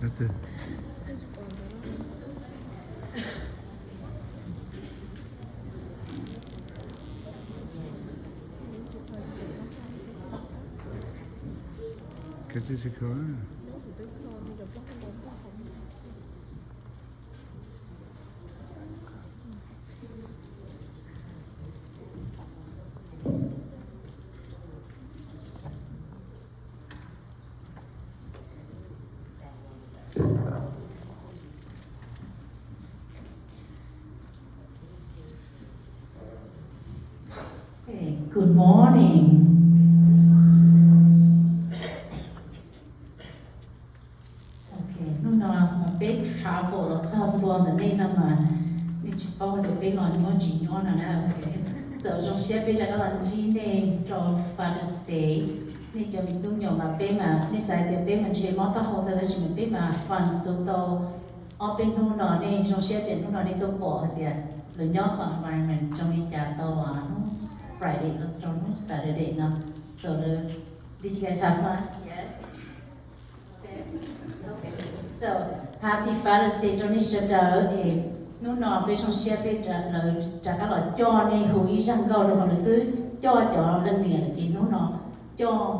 Betul. Kerja sekolah. Hey, good morning. Okay, lúc nào mà bé travel là sao tua mà nên là mà đi chỉ bao giờ bé nói nhớ chỉ nhớ là nè, okay. Giờ trong xe bé ra cái lần chi này cho Father's Day, nên cho mình tung nhỏ mà bé mà nên sai thì bé mình chơi mót tao hồ là chỉ mình bé mà fan số tao ở bênนู้นnọ nên trong xe bênนู้นnọ nên tôi bỏ thìเลยย่อของ environment trong đi chào tao à nó Friday, let's start on Saturday now. So did you guys have fun? Yes. Okay. So happy Father's Day cho nên sẽ trở thì nó nọ bây giờ sẽ bây giờ là các loại cho nên hữu rằng câu rồi họ cứ cho lần này là chỉ nó nọ cho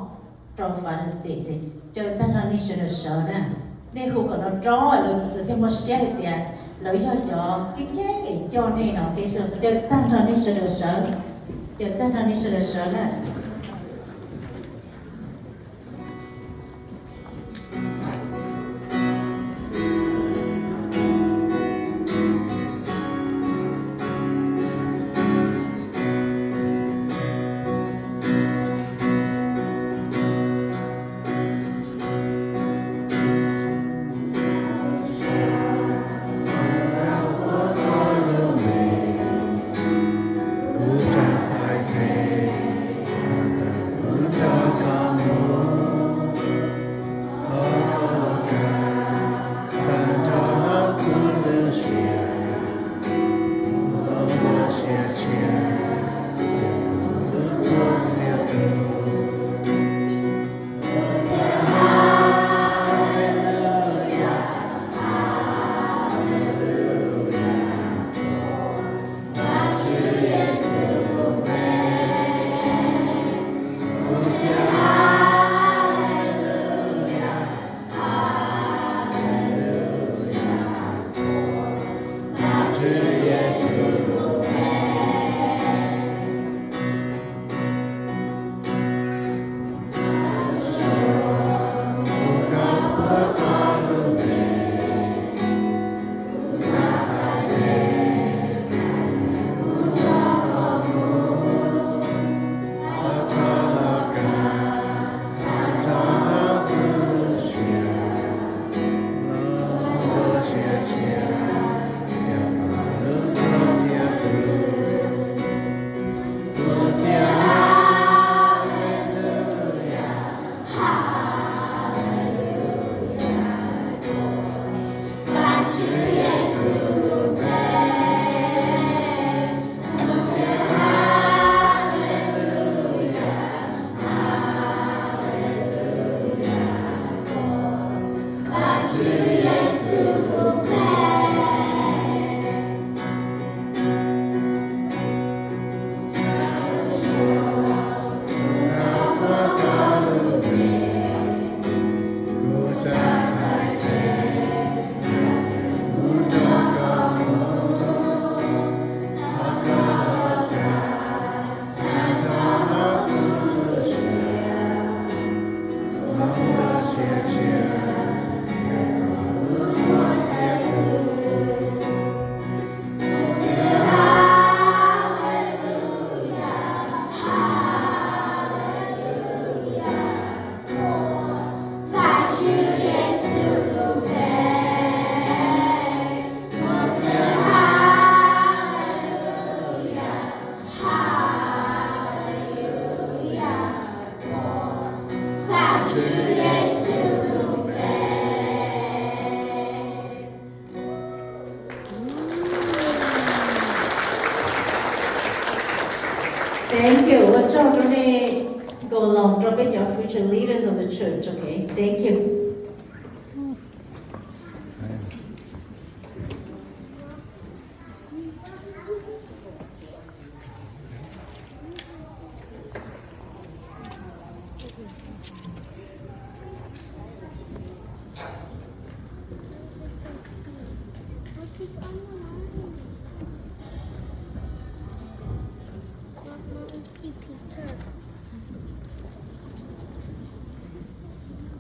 Father's Day thì cho ta ra nên sẽ được sợ nè. Nên hữu còn nó cho rồi từ thêm một sẽ thì lợi cho cái cái cho nên nó cái sự cho ta ra nên sẽ được sợ. Giờ ta ra đi sửa sửa nè. Thank you. What children go along, drop it your future leaders of the church, okay? Thank you.